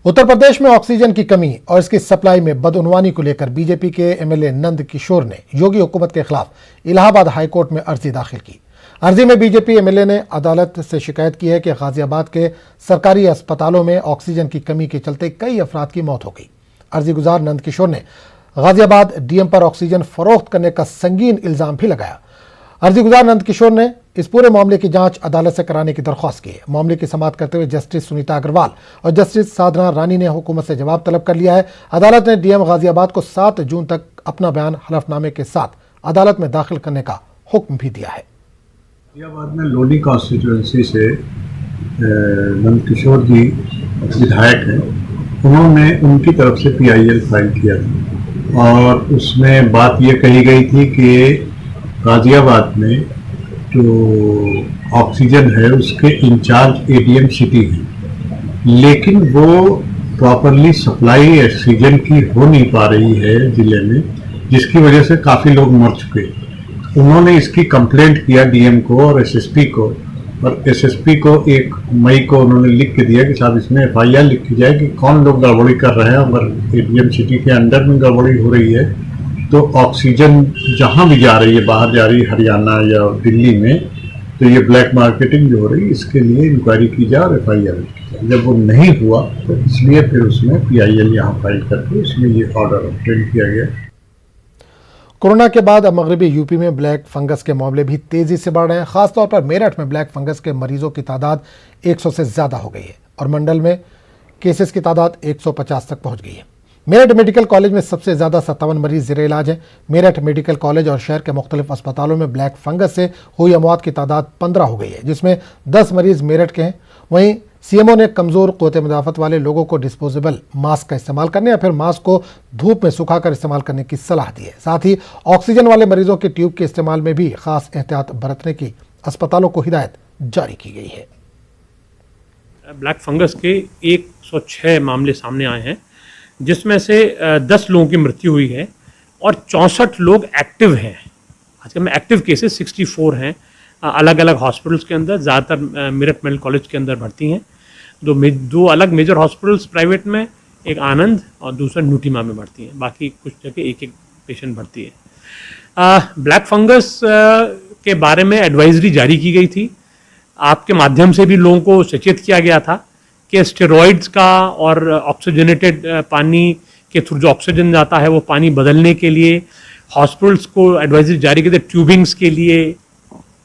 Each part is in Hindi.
उत्तर प्रदेश में ऑक्सीजन की कमी और इसकी सप्लाई में बदउनवानी को लेकर बीजेपी के एमएलए नंद किशोर ने योगी हुकूमत के खिलाफ इलाहाबाद हाईकोर्ट में अर्जी दाखिल की। अर्जी में बीजेपी एमएलए ने अदालत से शिकायत की है कि गाजियाबाद के सरकारी अस्पतालों में ऑक्सीजन की कमी के चलते कई अफराद की मौत हो गई। अर्जी गुजार नंद किशोर ने गाजियाबाद डीएम पर ऑक्सीजन फरोख्त करने का संगीन इल्जाम भी लगाया। अर्जी गुजार नंद किशोर ने इस पूरे मामले की जांच अदालत से कराने की दरख्वास्त की है। मामले की समाअत करते हुए जस्टिस सुनीता अग्रवाल और जस्टिस साधना रानी ने हुकूमत से जवाब तलब कर लिया है। अदालत ने डीएम गाजियाबाद को 7 जून तक अपना बयान हलफनामे के साथ अदालत में दाखिल करने का हुक्म भी दिया है। गाजियाबाद में लोनी कॉन्स्टिट्यूएंसी से नंद किशोर जी विधायक हैं। उन्होंने उनकी तरफ से PIL फाइल किया था और उसमें बात ये कही गई थी कि गाजियाबाद में जो ऑक्सीजन है उसके इंचार्ज ADM सिटी हैं, लेकिन वो प्रॉपरली सप्लाई ऑक्सीजन की हो नहीं पा रही है जिले में, जिसकी वजह से काफ़ी लोग मर चुके। उन्होंने इसकी कंप्लेंट किया DM को और SSP को, और SSP को 1 मई को उन्होंने लिख के दिया कि साहब इसमें FIR लिखी जाए कि कौन लोग गड़बड़ी कर रहे हैं। अगर ADM सिटी के अंडर में गड़बड़ी हो रही है तो ऑक्सीजन जहाँ भी जा रही है, बाहर जा रही है हरियाणा या दिल्ली में, तो ये ब्लैक मार्केटिंग जो हो रही है इसके लिए इंक्वायरी की जाए और FIR लिखी जाए। जब वो नहीं हुआ तो इसलिए फिर उसमें PIL यहाँ फाइल करके उसमें ये ऑर्डर ऑब्टेन किया गया। कोरोना के बाद अब मगरबी यूपी में ब्लैक फंगस के मामले भी तेजी से बढ़ रहे हैं। खासतौर पर मेरठ में ब्लैक फंगस के मरीजों की तादाद 100 से ज्यादा हो गई है और मंडल में केसेस की तादाद 150 तक पहुंच गई है। मेरठ मेडिकल कॉलेज में सबसे ज्यादा 57 मरीज ज़ेरे इलाज हैं। मेरठ मेडिकल कॉलेज और शहर के मुख्तलिफ अस्पतालों में ब्लैक फंगस से हुई अमवात की तादाद 15 हो गई है, जिसमें 10 मरीज मेरठ के हैं। वहीं CMO ने कमजोर क़ुव्वत मुदाफ़त वाले लोगों को डिस्पोजेबल मास्क का इस्तेमाल करने या फिर मास्क को धूप में सुखाकर इस्तेमाल करने की सलाह दी है। साथ ही ऑक्सीजन वाले मरीजों के ट्यूब के इस्तेमाल में भी खास एहतियात बरतने की अस्पतालों को हिदायत जारी की गई है। ब्लैक फंगस के 106 मामले सामने आए हैं, जिसमें से 10 लोगों की मृत्यु हुई है और 64 लोग एक्टिव हैं। आजकल में एक्टिव केसेस 64 हैं अलग अलग हॉस्पिटल्स के अंदर। ज़्यादातर मेरठ मेडिकल कॉलेज के अंदर भर्ती हैं। दो अलग मेजर हॉस्पिटल्स प्राइवेट में, एक आनंद और दूसरा न्यूटीमा में भर्ती हैं। बाकी कुछ जगह एक पेशेंट भर्ती है। ब्लैक फंगस के बारे में एडवाइजरी जारी की गई थी। आपके माध्यम से भी लोगों को सचेत किया गया था कि स्टेरॉइड्स का और ऑक्सीजनेटेड पानी के थ्रू जो ऑक्सीजन जाता है वो पानी बदलने के लिए हॉस्पिटल्स को एडवाइजरी जारी की थी, ट्यूबिंग्स के लिए।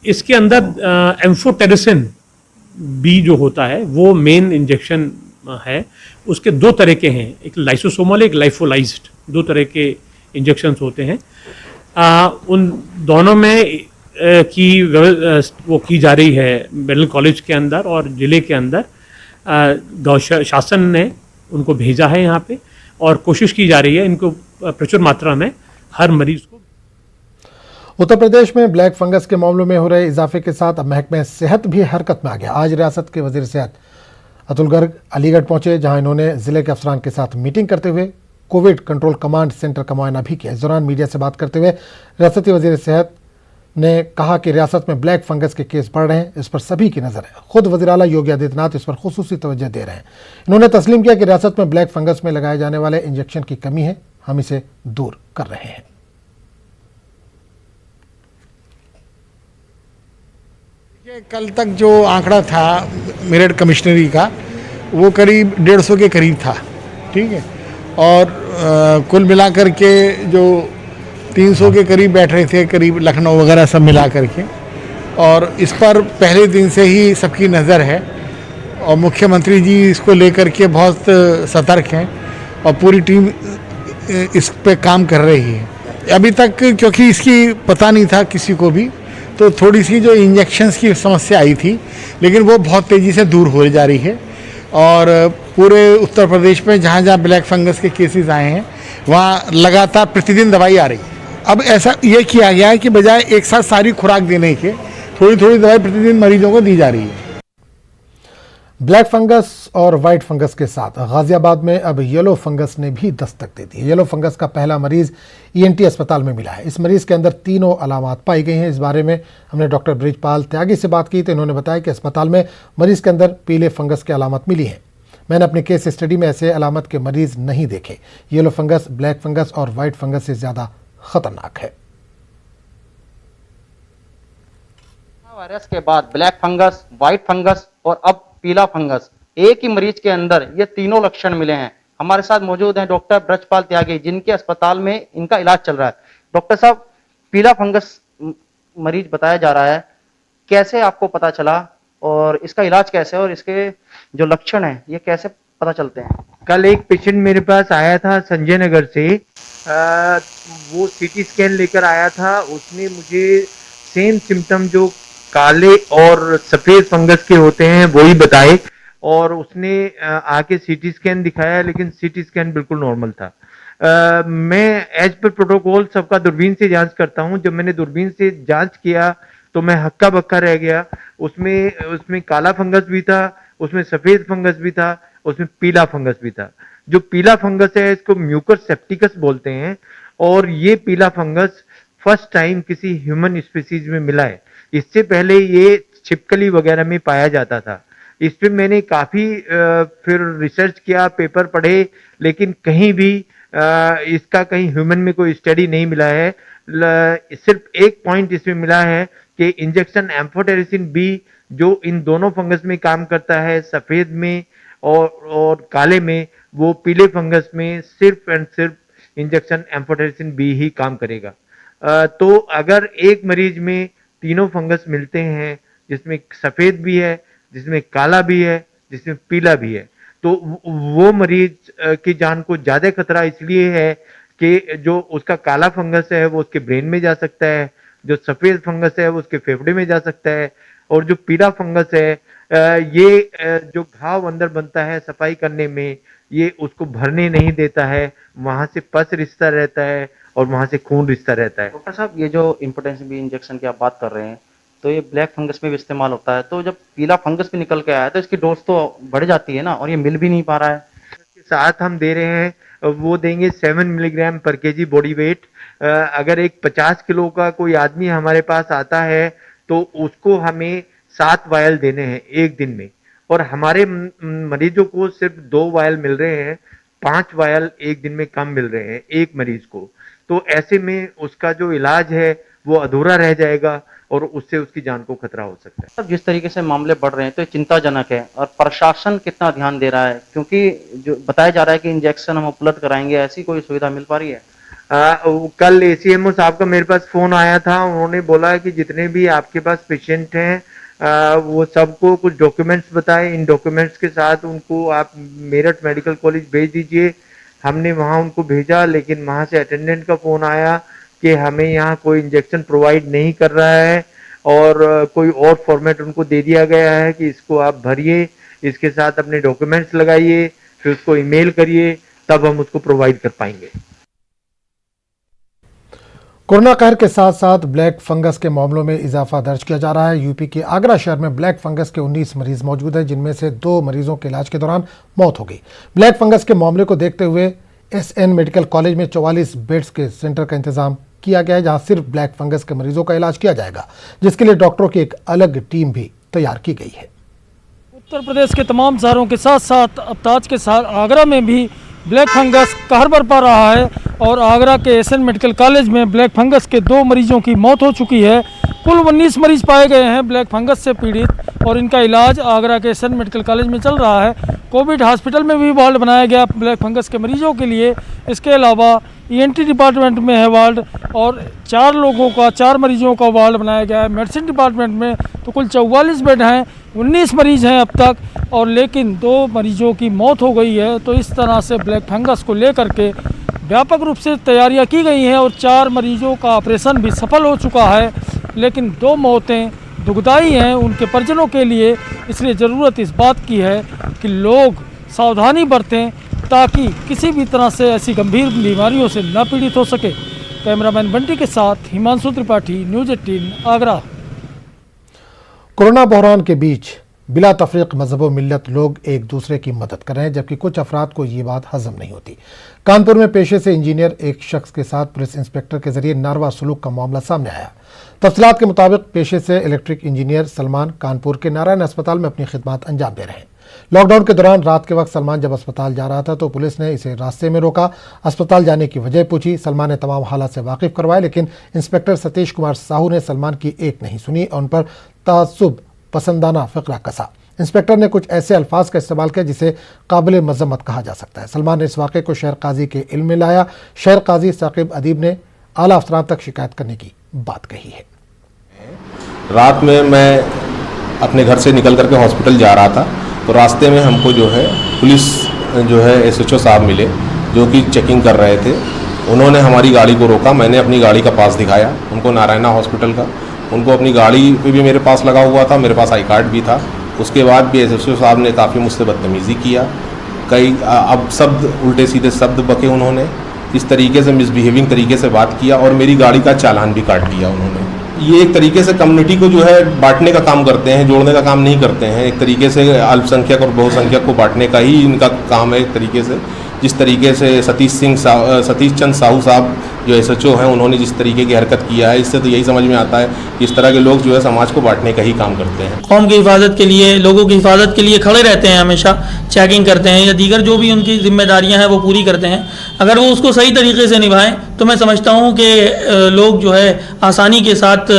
इसके अंदर एम्फोटेरिसिन बी जो होता है वो मेन इंजेक्शन है। उसके 2 तरह के हैं, एक लाइसोसोमल, एक लाइफोलाइज्ड, 2 तरह के इंजेक्शंस होते हैं। उन दोनों में वो की जा रही है मेडिकल कॉलेज के अंदर और ज़िले के अंदर। शासन ने उनको भेजा है यहाँ पे और कोशिश की जा रही है इनको प्रचुर मात्रा में हर मरीज को। उत्तर प्रदेश में ब्लैक फंगस के मामलों में हो रहे इजाफे के साथ अब महकमा सेहत भी हरकत में आ गया। आज रियासत के वजीर सेहत अतुल गर्ग अलीगढ़ पहुंचे, जहां इन्होंने जिले के अफसरान के साथ मीटिंग करते हुए कोविड कंट्रोल कमांड सेंटर का मुआयना भी किया। इस दौरान मीडिया से बात करते हुए रियासती वजीर सेहत ने कहा कि रियासत में ब्लैक फंगस के केस बढ़ रहे हैं, इस पर सभी की नज़र है। खुद वज़ीर आला योगी आदित्यनाथ इस पर खुसूसी तवज्जो दे रहे हैं। इन्होंने तस्लीम किया कि रियासत में ब्लैक फंगस में लगाए जाने वाले इंजेक्शन की कमी है, हम इसे दूर कर रहे हैं। कल तक जो आंकड़ा था मेरठ कमिश्नरी का वो करीब 150 के करीब था, ठीक है, और कुल मिलाकर के जो 300 के करीब बैठ रहे थे करीब लखनऊ वगैरह सब मिला करके। और इस पर पहले दिन से ही सबकी नज़र है और मुख्यमंत्री जी इसको लेकर के बहुत सतर्क हैं और पूरी टीम इस पे काम कर रही है। अभी तक क्योंकि इसकी पता नहीं था किसी को भी, तो थोड़ी सी जो इंजेक्शन्स की समस्या आई थी, लेकिन वो बहुत तेज़ी से दूर हो जा रही है। और पूरे उत्तर प्रदेश में जहाँ जहाँ ब्लैक फंगस के केसेस आए हैं वहाँ लगातार प्रतिदिन दवाई आ रही है। अब ऐसा ये किया गया है कि बजाय एक साथ सारी खुराक देने के थोड़ी थोड़ी दवाई प्रतिदिन मरीजों को दी जा रही है। ब्लैक फंगस और वाइट फंगस के साथ गाजियाबाद में अब येलो फंगस ने भी दस्तक दे दी। येलो फंगस का पहला मरीज ENT अस्पताल में मिला है। इस मरीज के अंदर 3 अलामात पाई गई हैं। इस बारे में हमने डॉक्टर ब्रिजपाल त्यागी से बात की तो इन्होंने बताया कि अस्पताल में मरीज के अंदर पीले फंगस की अलामत मिली है। मैंने अपने केस स्टडी में ऐसे अलामत के मरीज नहीं देखे। येलो फंगस, ब्लैक फंगस और वाइट फंगस से ज़्यादा खतरनाक है। वायरस के बाद ब्लैक फंगस, व्हाइट फंगस और अब पीला फंगस, एक ही मरीज के अंदर ये तीनों लक्षण मिले हैं। हमारे साथ मौजूद हैं डॉक्टर ब्रजपाल त्यागी, जिनके अस्पताल में इनका इलाज चल रहा है। डॉक्टर साहब, पीला फंगस मरीज बताया जा रहा है, कैसे आपको पता चला और इसका इलाज कैसे है और इसके जो लक्षण हैं ये कैसे पता चलते हैं? कल एक पेशेंट मेरे पास आया था संजय नगर से। वो सीटी स्कैन लेकर आया था। उसने मुझे सेम सिम्टम जो काले और सफेद फंगस के होते हैं वही बताए, और उसने आके सीटी स्कैन दिखाया, लेकिन सीटी स्कैन बिल्कुल नॉर्मल था। मैं एज पर प्रोटोकॉल सबका दूरबीन से जांच करता हूं। जब मैंने दूरबीन से जांच किया तो मैं हक्का बक्का रह गया। उसमें काला फंगस भी था, उसमें सफेद फंगस भी था, उसमें पीला फंगस भी था। जो पीला फंगस है इसको म्यूकस सेप्टिकस बोलते हैं, और ये पीला फंगस फर्स्ट टाइम किसी ह्यूमन स्पीसीज में मिला है। इससे पहले ये छिपकली वगैरह में पाया जाता था। इस पे मैंने काफी फिर रिसर्च किया, पेपर पढ़े, लेकिन कहीं भी इसका कहीं ह्यूमन में कोई स्टडी नहीं मिला है। सिर्फ एक पॉइंट इसमें मिला है कि इंजेक्शन एम्फोटेरिसिन बी जो इन दोनों फंगस में काम करता है, सफेद में और काले में, वो पीले फंगस में सिर्फ एंड सिर्फ इंजेक्शन एम्फोटेरिसिन बी ही काम करेगा। तो अगर एक मरीज में तीनों फंगस मिलते हैं, जिसमें सफेद भी है, जिसमें काला भी है, जिसमें पीला भी है, तो वो मरीज की जान को ज्यादा खतरा इसलिए है कि जो उसका काला फंगस है वो उसके ब्रेन में जा सकता है, जो सफेद फंगस है वो उसके फेफड़े में जा सकता है, और जो पीला फंगस है ये जो घाव अंदर बनता है सफाई करने में, ये उसको भरने नहीं देता है, वहां से पस रिश्ता रहता है और वहां से खून रिश्ता रहता है। डॉक्टर साहब, ये जो इम्पोर्टेंस बी इंजेक्शन की आप बात कर रहे हैं, तो ये ब्लैक फंगस में भी इस्तेमाल होता है। तो जब पीला फंगस भी निकल के आया तो इसकी डोज तो बढ़ जाती है ना, और ये मिल भी नहीं पा रहा है। के साथ हम दे रहे हैं, वो देंगे 7 मिलीग्राम पर केजी बॉडी वेट। अगर एक 50 किलो का कोई आदमी हमारे पास आता है तो उसको हमें 7 वायल देने हैं एक दिन में, और हमारे मरीजों को सिर्फ 2 वायल मिल रहे हैं, 5 वायल एक दिन में कम मिल रहे हैं एक मरीज को। तो ऐसे में उसका जो इलाज है वो अधूरा रह जाएगा और उससे उसकी जान को खतरा हो सकता है। अब जिस तरीके से मामले बढ़ रहे हैं तो ये चिंताजनक है, और प्रशासन कितना ध्यान दे रहा है, क्योंकि जो बताया जा रहा है कि इंजेक्शन हम उपलब्ध कराएंगे, ऐसी कोई सुविधा मिल पा रही है? कल ACMO साहब का मेरे पास फोन आया था। उन्होंने बोला कि जितने भी आपके पास पेशेंट हैं वो सबको कुछ डॉक्यूमेंट्स बताएं, इन डॉक्यूमेंट्स के साथ उनको आप मेरठ मेडिकल कॉलेज भेज दीजिए। हमने वहां उनको भेजा, लेकिन वहां से अटेंडेंट का फोन आया कि हमें यहाँ कोई इंजेक्शन प्रोवाइड नहीं कर रहा है, और कोई और फॉर्मेट उनको दे दिया गया है कि इसको आप भरिए, इसके साथ अपने डॉक्यूमेंट्स लगाइए, फिर उसको ईमेल करिए, तब हम उसको प्रोवाइड कर पाएंगे। कोरोना कहर के साथ साथ ब्लैक फंगस के मामलों में इजाफा दर्ज किया जा रहा है। यूपी के आगरा शहर में ब्लैक फंगस के 19 मरीज मौजूद हैं, जिनमें से 2 मरीजों के इलाज के दौरान मौत हो गई। ब्लैक फंगस के मामले को देखते हुए SN मेडिकल कॉलेज में 44 बेड्स के सेंटर का इंतजाम किया गया है, जहां सिर्फ ब्लैक फंगस के मरीजों का इलाज किया जाएगा, जिसके लिए डॉक्टरों की एक अलग टीम भी तैयार की गई है। उत्तर प्रदेश के तमाम शहरों के साथ साथ अब ताज के साथ आगरा में भी ब्लैक फंगस कहर बरपा रहा है, और आगरा के SN मेडिकल कॉलेज में ब्लैक फंगस के 2 मरीजों की मौत हो चुकी है। कुल 19 मरीज पाए गए हैं ब्लैक फंगस से पीड़ित, और इनका इलाज आगरा के SN मेडिकल कॉलेज में चल रहा है। कोविड हॉस्पिटल में भी वार्ड बनाया गया ब्लैक फंगस के मरीजों के लिए। इसके अलावा ENT डिपार्टमेंट में है वार्ड, और 4 मरीजों का वार्ड बनाया गया है। मेडिसिन डिपार्टमेंट में तो कुल 44 बेड हैं, 19 मरीज हैं अब तक, और लेकिन 2 मरीजों की मौत हो गई है। तो इस तरह से ब्लैक फंगस को लेकर के व्यापक रूप से तैयारियां की गई हैं, और 4 मरीजों का ऑपरेशन भी सफल हो चुका है, लेकिन 2 मौतें दुखदाई हैं उनके परिजनों के लिए। इसलिए ज़रूरत इस बात की है कि लोग सावधानी बरतें, ताकि किसी भी तरह से ऐसी गंभीर बीमारियों से न पीड़ित हो सके। कैमरामैन बंटी के साथ हिमांशु त्रिपाठी, न्यूज़ 18 आगरा। कोरोना बहरान के बीच बिला तफरीक मजहब व मिल्लत लोग एक दूसरे की मदद कर रहे हैं, जबकि कुछ अफराद को ये बात हजम नहीं होती। कानपुर में पेशे से इंजीनियर एक शख्स के साथ पुलिस इंस्पेक्टर के जरिए नारवा सलूक का मामला सामने आया। तफसीलात के मुताबिक पेशे से इलेक्ट्रिक इंजीनियर सलमान कानपुर के नारायण अस्पताल में अपनी खिदमत अंजाम दे रहे हैं। लॉकडाउन के दौरान रात के वक्त सलमान जब अस्पताल जा रहा था तो पुलिस ने इसे रास्ते में रोका, अस्पताल जाने की वजह पूछी। सलमान ने तमाम हालात से वाकिफ करवाए, लेकिन इंस्पेक्टर सतीश कुमार साहू ने सलमान की एक नहीं सुनी और उन पर तासुब पसंदाना फिक्रा कसा। इंस्पेक्टर ने कुछ ऐसे अल्फाज का इस्तेमाल किया जिसे काबिल मजम्मत कहा जा सकता है। सलमान ने इस वाक़े को शहर काजी के इल्म में लाया। शहर काजी साकिब अदीब ने आला अफसरान तक शिकायत करने की बात कही है। रात में मैं अपने घर से निकल करके हॉस्पिटल जा रहा था तो रास्ते में हमको जो है पुलिस जो है SHO साहब मिले जो कि चेकिंग कर रहे थे। उन्होंने हमारी गाड़ी को रोका, मैंने अपनी गाड़ी का पास दिखाया उनको, नारायणा हॉस्पिटल का। उनको अपनी गाड़ी पे भी मेरे पास लगा हुआ था, मेरे पास आई कार्ड भी था। उसके बाद भी SHO साहब ने काफ़ी मुझसे बदतमीज़ी किया, कई अब शब्द उल्टे सीधे शब्द बके उन्होंने, इस तरीके से मिसबिहेविंग तरीके से बात किया और मेरी गाड़ी का चालान भी काट दिया उन्होंने। ये एक तरीके से कम्युनिटी को जो है बांटने का काम करते हैं, जोड़ने का काम नहीं करते हैं। एक तरीके से अल्पसंख्यक और बहुसंख्यक को बांटने का ही इनका काम है। एक तरीके से जिस तरीके से सतीश चंद्र साहू साहब जो SHO हैं उन्होंने जिस तरीके की हरकत किया है, इससे तो यही समझ में आता है कि इस तरह के लोग जो है समाज को बांटने का ही काम करते हैं। कौम की हिफाजत के लिए, लोगों की हिफाजत के लिए खड़े रहते हैं, हमेशा चेकिंग करते हैं या दीगर जो भी उनकी जिम्मेदारियां हैं वो पूरी करते हैं। अगर वो उसको सही तरीके से निभाएं तो मैं समझता हूं कि लोग जो है आसानी के साथ,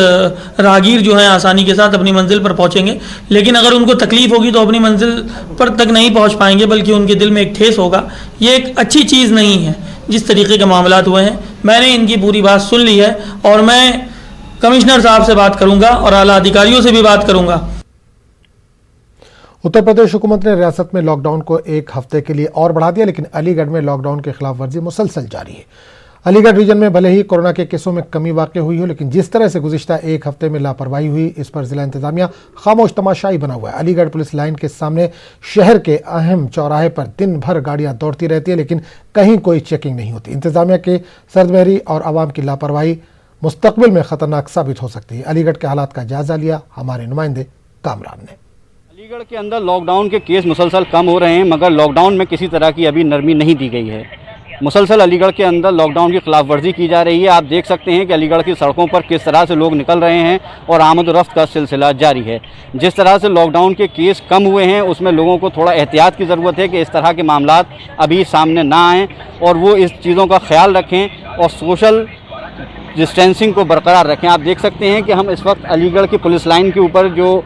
राहगीर जो है आसानी के साथ अपनी मंजिल पर पहुंचेंगे। लेकिन अगर उनको तकलीफ होगी तो अपनी मंजिल पर तक नहीं पहुंच पाएंगे, बल्कि उनके दिल में एक ठेस होगा। ये एक अच्छी चीज़ नहीं है जिस तरीके के मामलात हुए हैं। मैंने इनकी पूरी बात सुन ली है और मैं कमिश्नर साहब से बात करूंगा और आला अधिकारियों से भी बात करूंगा। उत्तर प्रदेश हुकूमत ने रियासत में लॉकडाउन को एक हफ्ते के लिए और बढ़ा दिया, लेकिन अलीगढ़ में लॉकडाउन की खिलाफ वर्जी मुसलसल जारी है। अलीगढ़ रीजन में भले ही कोरोना के केसों में कमी वाक़ हुई हो, लेकिन जिस तरह से गुज़िश्ता एक हफ्ते में लापरवाही हुई, इस पर जिला इंतजामिया खामोश तमाशाई बना हुआ है। अलीगढ़ पुलिस लाइन के सामने शहर के अहम चौराहे पर दिन भर गाड़ियां दौड़ती रहती है, लेकिन कहीं कोई चेकिंग नहीं होती। इंतजामिया के सर्दमहरी और आवाम की लापरवाही मुस्तकबिल में खतरनाक साबित हो सकती है। अलीगढ़ के हालात का जायजा लिया हमारे नुमाइंदे कामरान ने। अलीगढ़ के अंदर लॉकडाउन के केस मुसलसल कम हो रहे हैं, मगर लॉकडाउन में किसी तरह की अभी नरमी नहीं दी गई है। मुसलसल अलीगढ़ के अंदर लॉकडाउन की खिलाफ वर्जी की जा रही है। आप देख सकते हैं कि अलीगढ़ की सड़कों पर किस तरह से लोग निकल रहे हैं और आमद रफ्त का सिलसिला जारी है। जिस तरह से लॉकडाउन के केस कम हुए हैं उसमें लोगों को थोड़ा एहतियात की ज़रूरत है कि इस तरह के मामलात अभी सामने ना आएँ और वो इस चीज़ों का ख्याल रखें और सोशल डिस्टेंसिंग को बरकरार रखें। आप देख सकते हैं कि हम इस वक्त अलीगढ़ की पुलिस लाइन के ऊपर जो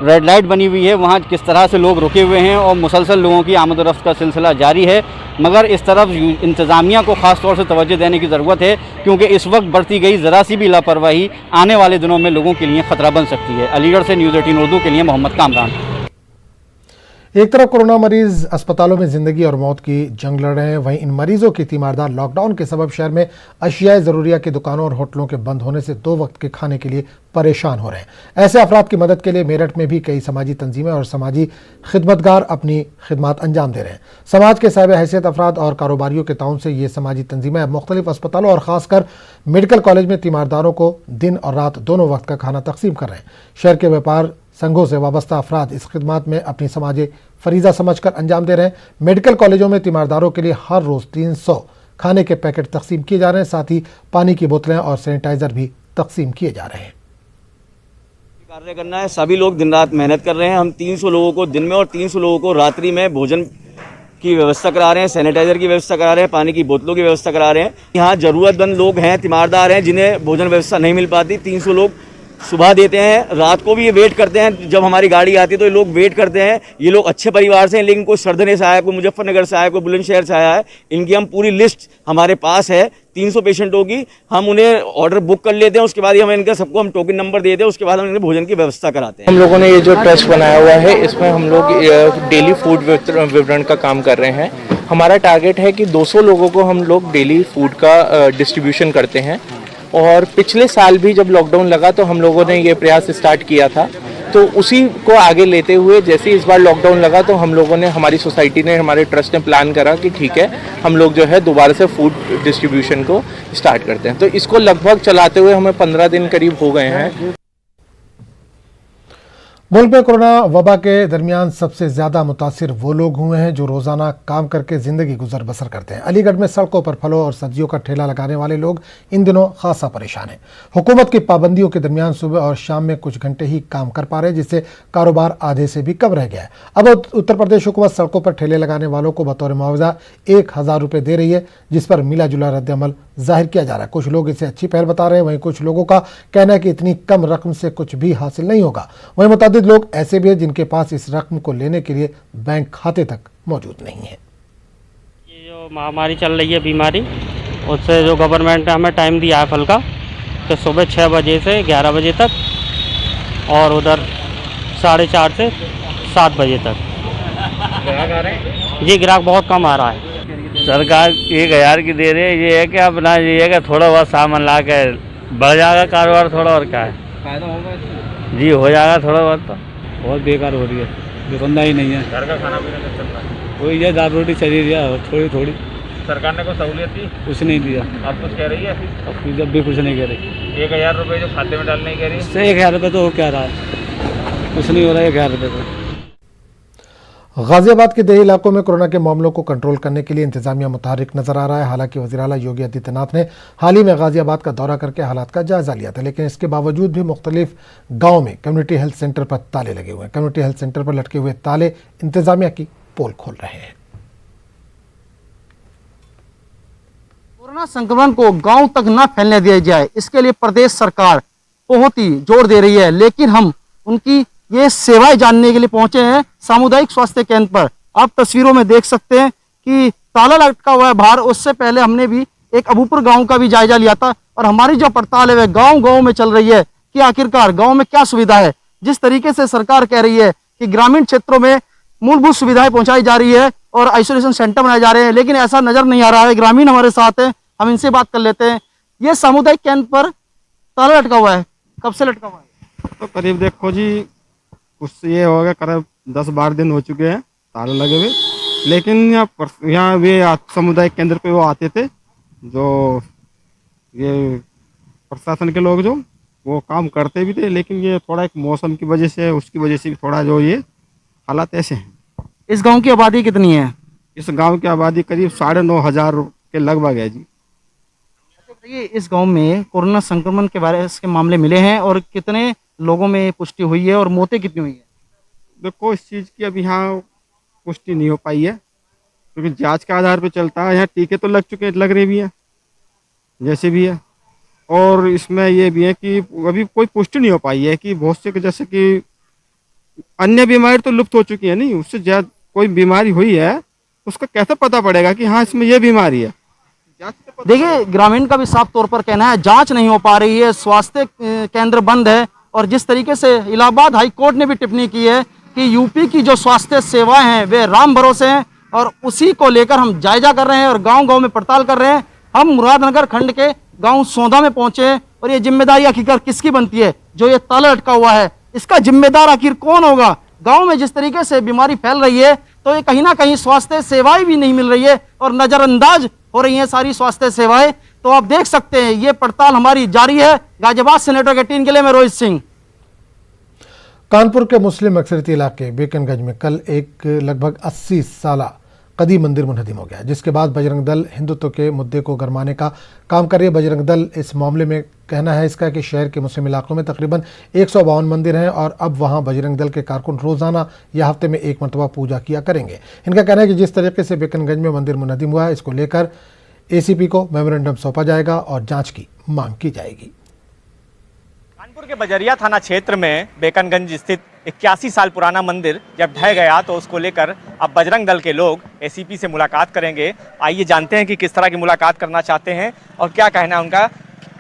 रेड लाइट बनी हुई है वहाँ किस तरह से लोग रुके हुए हैं और मुसलसल लोगों की आमद रफ्त का सिलसिला जारी है। मगर इस तरफ इंतज़ामिया को ख़ास तौर से तवज्जो देने की ज़रूरत है, क्योंकि इस वक्त बढ़ती गई ज़रा सी भी लापरवाही आने वाले दिनों में लोगों के लिए ख़तरा बन सकती है। अलीगढ़ से न्यूज़ 18 उर्दू के लिए मोहम्मद कामरान। एक तरफ कोरोना मरीज अस्पतालों में जिंदगी और मौत की जंग लड़ रहे हैं, वहीं इन मरीजों की तीमारदार लॉकडाउन के सबब शहर में अशियाए ज़रूरिया की दुकानों और होटलों के बंद होने से 2 वक्त के खाने के लिए परेशान हो रहे हैं। ऐसे अफराद की मदद के लिए मेरठ में भी कई समाजी तंजीमें और समाजी खिदमतगार अपनी खिदमत अंजाम दे रहे हैं। समाज के साहिब हैसियत अफराद और कारोबारियों के ताउन से ये समाजी तंजीमें अब मुख्तलिफ अस्पतालों और ख़ासकर मेडिकल कॉलेज में तीमारदारों को दिन और रात दोनों वक्त का खाना तकसीम कर रहे हैं। शहर के व्यापार संघों से वाबस्ता अफराद इस खिदमत में अपनी समाजी फरीजा समझकर अंजाम दे रहे हैं। मेडिकल कॉलेजों में तीमारदारों के लिए हर रोज़ 300 खाने के पैकेट तकसीम किए जा रहे हैं, साथ ही पानी की बोतलें और सैनिटाइज़र भी तकसीम किए जा रहे हैं। कार्य करना है, सभी लोग दिन रात मेहनत कर रहे हैं। हम 300 लोगों को दिन में और 300 लोगों को रात्रि में भोजन की व्यवस्था करा रहे हैं, सैनिटाइजर की व्यवस्था करा रहे हैं, पानी की बोतलों की व्यवस्था करा रहे हैं। यहाँ ज़रूरतमंद लोग हैं, तीमारदार हैं जिन्हें भोजन व्यवस्था नहीं मिल पाती। 300 लोग सुबह देते हैं, रात को भी ये वेट करते हैं। जब हमारी गाड़ी आती है तो ये लोग वेट करते हैं। ये लोग अच्छे परिवार से हैं, लेकिन कोई सरदने से आया, कोई मुजफ्फरनगर से आया, कोई बुलंदशहर से आया है। इनकी हम पूरी लिस्ट हमारे पास है 300 पेशेंटों की। हम उन्हें ऑर्डर बुक कर लेते हैं, उसके बाद ही हम इनका सबको हम टोकन नंबर देते हैं, उसके बाद हम इन्हें भोजन की व्यवस्था कराते हैं। हम लोगों ने ये जो ट्रस्ट बनाया हुआ है इसमें हम लोग डेली फूड वितरण का काम कर रहे हैं। हमारा टारगेट है कि 200 लोगों को हम लोग डेली फूड का डिस्ट्रीब्यूशन करते हैं। और पिछले साल भी जब लॉकडाउन लगा तो हम लोगों ने ये प्रयास स्टार्ट किया था, तो उसी को आगे लेते हुए जैसे इस बार लॉकडाउन लगा तो हम लोगों ने, हमारी सोसाइटी ने, हमारे ट्रस्ट ने प्लान करा कि ठीक है हम लोग जो है दोबारा से फूड डिस्ट्रीब्यूशन को स्टार्ट करते हैं। तो इसको लगभग चलाते हुए हमें 15 दिन करीब हो गए हैं। मुल्क में कोरोना वबा के दरमियान सबसे ज्यादा मुतासिर वो लोग हुए हैं जो रोजाना काम करके जिंदगी गुजर बसर करते हैं। अलीगढ़ में सड़कों पर फलों और सब्जियों का ठेला लगाने वाले लोग इन दिनों खासा परेशान हैं। हुकूमत की पाबंदियों के दरमियान सुबह और शाम में कुछ घंटे ही काम कर पा रहे, जिससे कारोबार आधे से भी कम रह गया है। अब उत्तर प्रदेश हुकूमत सड़कों पर ठेले लगाने वालों को बतौर मुआवजा 1000 रुपये दे रही है, जिस पर मिला जुला रद्दअमल जाहिर किया जा रहा है। कुछ लोग इसे अच्छी पहल बता रहे हैं, वहीं कुछ लोगों का कहना है कि इतनी कम रकम से कुछ भी हासिल नहीं होगा। वहीं मुतअद्दिद लोग ऐसे भी हैं जिनके पास इस रकम को लेने के लिए बैंक खाते तक मौजूद नहीं है। ये जो महामारी चल रही है बीमारी, उससे जो गवर्नमेंट ने हमें टाइम दिया है फल का, तो सुबह 6 बजे से 11 बजे तक और उधर 4:30 से 7 बजे तक। ग्राहक आ रहे हैं जी? ग्राहक बहुत कम आ रहा है। सरकार 1000 की दे रही है। ये है कि अपना ये है कि थोड़ा बहुत सामान ला के बढ़ जाएगा कारोबार थोड़ा, और क्या है फायदा होगा जी, हो जाएगा थोड़ा बहुत। तो बहुत बेकार हो रही है, दुकानदार ही नहीं है। घर का खाना पीना कैसे चल रहा है? वही है, दाल रोटी चली रही है थोड़ी थोड़ी। सरकार ने कोई सहूलियत दी? कुछ नहीं दिया। आप कुछ कह रही है? अब जब भी कुछ नहीं कह रही। 1000 रुपये जो खाते में डालने कह रही है, इससे 1000 रुपये तो हो क्या रहा है, कुछ नहीं हो रहा है 1000 रुपये तो। गाजियाबाद के देही इलाकों में कोरोना के मामलों को कंट्रोल करने के लिए इंतजामिया मुतहरिक नजर आ रहा है। हालांकि वज़ीर आला योगी आदित्यनाथ ने हाल ही में गाजियाबाद का दौरा करके हालात का जायजा लिया था, लेकिन इसके बावजूद भी मुख्तलिफ गाँव में कम्युनिटी हेल्थ सेंटर पर ताले लगे हुए हैं। कम्युनिटी हेल्थ सेंटर पर लटके हुए ताले इंतजामिया की पोल खोल रहे हैं। कोरोना संक्रमण को गांव तक न फैलने दिया जाए, इसके लिए प्रदेश सरकार बहुत ही जोर दे रही है, लेकिन हम उनकी ये सेवाएं जानने के लिए पहुंचे हैं सामुदायिक स्वास्थ्य केंद्र पर। आप तस्वीरों में देख सकते हैं कि ताला लटका हुआ है बाहर। उससे पहले हमने भी एक अबूपुर गांव का भी जायजा लिया था, और हमारी जो पड़ताल है वह गांव-गांव में चल रही है कि आखिरकार गांव में क्या सुविधा है। जिस तरीके से सरकार कह रही है कि ग्रामीण क्षेत्रों में मूलभूत सुविधाएं पहुंचाई जा रही है और आइसोलेशन सेंटर बनाए जा रहे हैं, लेकिन ऐसा नजर नहीं आ रहा है। ग्रामीण हमारे साथ है, हम इनसे बात कर लेते हैं। ये सामुदायिक केंद्र पर ताला लटका हुआ है, कब से लटका हुआ है? तो करीब देखो जी, उससे ये हो गया करीब 10-12 दिन हो चुके हैं ताले लगे हुए। लेकिन यहाँ वे सामुदायिक केंद्र पे वो आते थे, जो ये प्रशासन के लोग, जो वो काम करते भी थे, लेकिन ये थोड़ा एक मौसम की वजह से, उसकी वजह से भी थोड़ा जो ये हालात ऐसे हैं। इस गांव की आबादी कितनी है? इस गांव की आबादी करीब 9,500 के लगभग है जी। ये इस गांव में कोरोना संक्रमण के वायरस के मामले मिले हैं और कितने लोगों में पुष्टि हुई है और मौतें कितनी हुई है? देखो, इस चीज़ की अभी यहाँ पुष्टि नहीं हो पाई है, क्योंकि जांच के आधार पर चलता है। यहाँ टीके तो लग रहे भी हैं जैसे भी है, और इसमें ये भी है कि अभी कोई पुष्टि नहीं हो पाई है कि बहुत से, जैसे कि अन्य बीमारी तो लुप्त हो चुकी है, नहीं उससे ज़्यादा कोई बीमारी हुई है, उसका कैसे पता पड़ेगा कि हाँ इसमें ये बीमारी है? देखिए, ग्रामीण का भी साफ तौर पर कहना है जांच नहीं हो पा रही है, स्वास्थ्य केंद्र बंद है। और जिस तरीके से इलाहाबाद हाई कोर्ट ने भी टिप्पणी की है कि यूपी की जो स्वास्थ्य सेवाएं हैं वे राम भरोसे हैं, और उसी को लेकर हम जायजा कर रहे हैं और गांव-गांव में पड़ताल कर रहे हैं। हम मुरादनगर खंड के गांव सौदा में पहुंचे हैं, और ये जिम्मेदारी आखिरकार किसकी बनती है? जो ये ताला लटका हुआ है, इसका जिम्मेदार आखिर कौन होगा? गाँव में जिस तरीके से बीमारी फैल रही है, तो ये कहीं ना कहीं स्वास्थ्य सेवाएं भी नहीं मिल रही है और नजरअंदाज हो रही हैं सारी स्वास्थ्य सेवाएं। तो आप देख सकते हैं, ये पड़ताल हमारी जारी है। गाजियाबाद से नेटवर्क 18 के लिए मैं रोहित सिंह। कानपुर के मुस्लिम अक्सरियती इलाके बेकनगंज में कल एक लगभग 80 साल कदीम मंदिर मुनहदिम हो गया, जिसके बाद बजरंग दल हिंदुत्व के मुद्दे को गरमाने का काम कर रही है। बजरंग दल इस मामले में कहना है इसका कि शहर के मुस्लिम इलाकों में तकरीबन 152 मंदिर हैं, और अब वहां बजरंग दल के कारकुन रोजाना या हफ्ते में एक मरतबा पूजा किया करेंगे। इनका कहना है कि जिस तरीके से बेकनगंज में मंदिर मुनहदिम हुआ है, इसको लेकर ACP को मेमोरेंडम सौंपा जाएगा और जाँच की मांग की जाएगी। कानपुर के बजरिया थाना क्षेत्र में बेकनगंज स्थित 81 साल पुराना मंदिर जब ढह गया, तो उसको लेकर अब बजरंग दल के लोग ACP से मुलाकात करेंगे। आइए जानते हैं कि किस तरह की मुलाकात करना चाहते हैं और क्या कहना है उनका।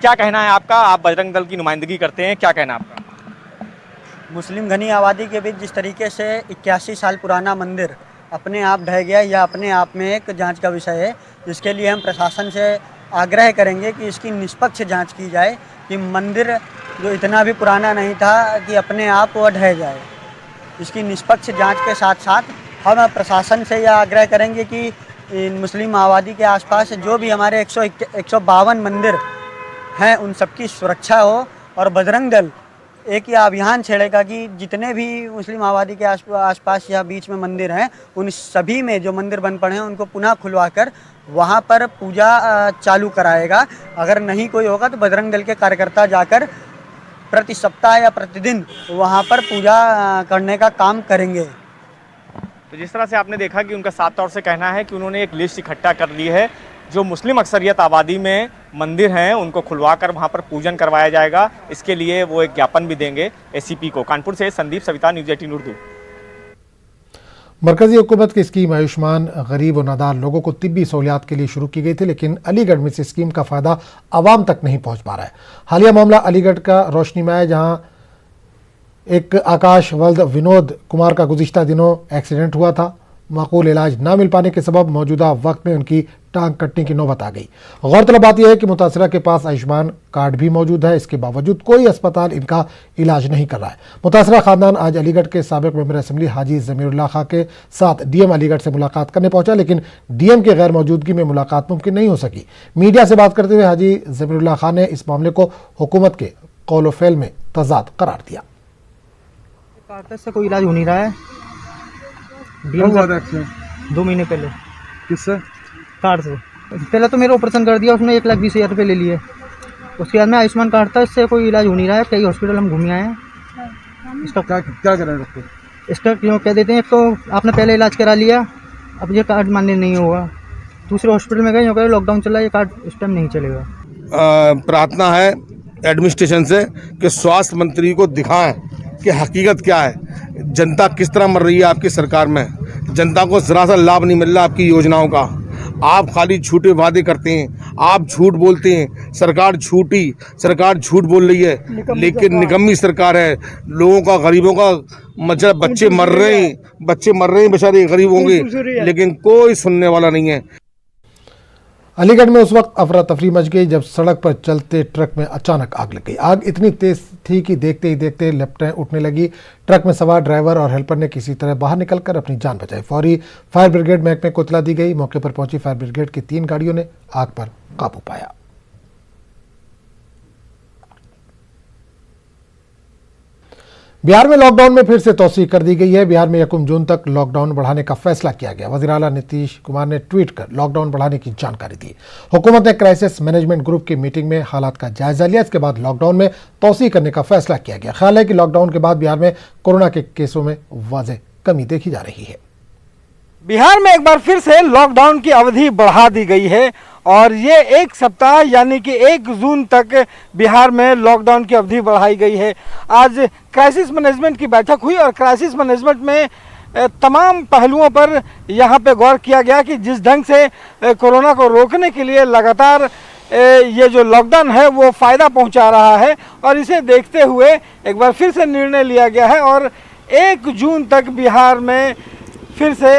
क्या कहना है आपका? आप बजरंग दल की नुमाइंदगी करते हैं, क्या कहना है आपका? मुस्लिम घनी आबादी के बीच जिस तरीके से 81 साल पुराना मंदिर अपने आप ढह गया, यह अपने आप में एक जाँच का विषय है, जिसके लिए हम प्रशासन से आग्रह करेंगे कि इसकी निष्पक्ष जाँच की जाए कि मंदिर जो इतना भी पुराना नहीं था कि अपने आप वह ढह जाए। इसकी निष्पक्ष जांच के साथ साथ हम प्रशासन से यह आग्रह करेंगे कि मुस्लिम आबादी के आसपास जो भी हमारे 152 मंदिर हैं उन सबकी सुरक्षा हो, और बजरंग दल एक यह अभियान छेड़ेगा कि जितने भी मुस्लिम आबादी के आसपास या बीच में मंदिर हैं, उन सभी में जो मंदिर बंद पड़े हैं उनको पुनः खुलवाकर वहाँ पर पूजा चालू कराएगा। अगर नहीं कोई होगा तो बजरंग दल के कार्यकर्ता जाकर प्रति सप्ताह या प्रतिदिन वहाँ पर पूजा करने का काम करेंगे। तो जिस तरह से आपने देखा कि उनका साफ तौर से कहना है कि उन्होंने एक लिस्ट इकट्ठा कर ली है, जो मुस्लिम अक्सरियत आबादी में मंदिर हैं उनको खुलवा कर वहाँ पर पूजन करवाया जाएगा। इसके लिए वो एक ज्ञापन भी देंगे एसीपी को। कानपुर से संदीप सविता, न्यूज़ 18 उर्दू। मरकजी हुकूमत की स्कीम आयुष्मान गरीब और नादार लोगों को तिब्बी सहूलियात के लिए शुरू की गई थी, लेकिन अलीगढ़ में इस स्कीम का फायदा आवाम तक नहीं पहुंच पा रहा है। हालिया मामला अलीगढ़ का रोशनी में है, जहां एक आकाश वल्द विनोद कुमार का गुज़िश्ता दिनों एक्सीडेंट हुआ था। माकूल इलाज न मिल पाने के सबब मौजूदा वक्त में उनकी टांग कटने की नौबत आ गई। गौरतलब बात यह है कि मुतासिरा के पास आयुष्मान कार्ड भी मौजूद है, इसके बावजूद कोई अस्पताल इनका इलाज नहीं कर रहा है। मुतासिरा खानदान आज अलीगढ़ के साबिक मेंबर असेंबली हाजी ज़मीरुल्लाह खां के साथ डीएम अलीगढ़ से मुलाकात करने पहुंचा, लेकिन डीएम की गैर मौजूदगी में मुलाकात मुमकिन नहीं हो सकी। मीडिया से बात करते हुए हाजी ज़मीरुल्लाह खां ने इस मामले को हुकूमत के कौल फेल में तजाद करार दिया। कार्ड से कोई इलाज हो नहीं रहा है। 2 महीने पहले। किससे? कार्ड से। पहले तो मेरा ऑपरेशन कर दिया, उसने 1,20,000 रुपये ले लिए। उसके बाद में आयुष्मान कार्ड था, इससे कोई इलाज हो नहीं रहा है। कई हॉस्पिटल हम घूमे आए हैं। इसका क्या क्या कर रहे हैं डॉक्टर? इसका क्यों कह देते हैं, तो आपने पहले इलाज करा लिया, अब ये कार्ड मान्य नहीं होगा। दूसरे हॉस्पिटल में गए, यूँ कह लॉकडाउन चला, ये कार्ड इस टाइम नहीं चलेगा। प्रार्थना है एडमिनिस्ट्रेशन से कि स्वास्थ्य मंत्री को दिखाएं कि हकीकत क्या है, जनता किस तरह मर रही है आपकी सरकार में। जनता को ज़रा सा लाभ नहीं मिल रहा आपकी योजनाओं का। आप खाली झूठे वादे करते हैं, आप झूठ बोलते हैं। सरकार झूठ बोल रही है, लेकिन निकम्मी सरकार है। लोगों का, गरीबों का मतलब बच्चे मर रहे हैं बेचारे गरीबों के, लेकिन कोई सुनने वाला नहीं है। अलीगढ़ में उस वक्त अफरा तफरी मच गई जब सड़क पर चलते ट्रक में अचानक आग लग गई। आग इतनी तेज थी कि देखते ही देखते लपटें उठने लगी। ट्रक में सवार ड्राइवर और हेल्पर ने किसी तरह बाहर निकलकर अपनी जान बचाई। फौरी फायर ब्रिगेड महकमे को इत्तला दी गई। मौके पर पहुंची फायर ब्रिगेड की 3 गाड़ियों ने आग पर काबू पाया। बिहार में लॉकडाउन में फिर से तौसीक कर दी गई है। बिहार में 1 जून तक लॉकडाउन बढ़ाने का फैसला किया गया। वज़ीर आला नीतीश कुमार ने ट्वीट कर लॉकडाउन बढ़ाने की जानकारी दी। हुकूमत ने क्राइसिस मैनेजमेंट ग्रुप की मीटिंग में हालात का जायजा लिया। इसके बाद लॉकडाउन में तौसीक करने का फैसला किया गया। ख्याल है कि लॉकडाउन के बाद बिहार में कोरोना के केसों में वाज़ेह कमी देखी जा रही है। बिहार में एक बार फिर से लॉकडाउन की अवधि बढ़ा दी गई है और ये 1 सप्ताह यानी कि 1 जून तक बिहार में लॉकडाउन की अवधि बढ़ाई गई है। आज क्राइसिस मैनेजमेंट की बैठक हुई और क्राइसिस मैनेजमेंट में तमाम पहलुओं पर यहाँ पे गौर किया गया कि जिस ढंग से कोरोना को रोकने के लिए लगातार ये जो लॉकडाउन है वो फ़ायदा पहुँचा रहा है, और इसे देखते हुए एक बार फिर से निर्णय लिया गया है और 1 जून तक बिहार में फिर से